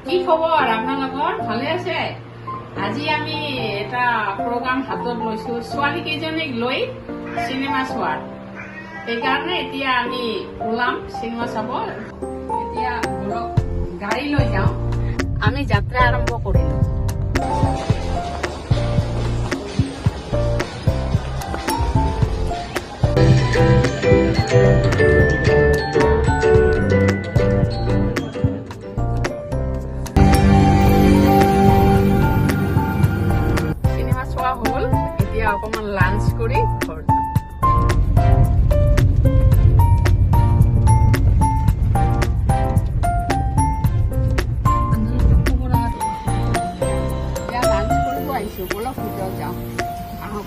কি খবৰ আপোনালোকৰ? ভালে আছে? আজি আমি এটা প্ৰগ্ৰাম হাতত লৈছো ছোৱালী কেইজনীক লৈ চিনেমা চোৱাৰ। সেইকাৰণে এতিয়া আমি ওলাম চিনেমা চাব। এতিয়া গাড়ী লৈ যাওঁ, আমি যাত্ৰা আৰম্ভ কৰিলো। হ'ল এতিয়া অকমান লাঞ্চ কৰি ঘৰ যাম। এতিয়া লাঞ্চ কৰিব আহিছো, বলক ভিতৰত যাওঁ। আহক।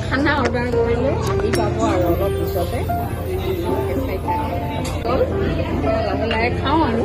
খানা অৰ্ডাৰ কৰিলো, আহি পাব আৰু অলপ পিছতে। লাহে লাহে খাওঁ আৰু।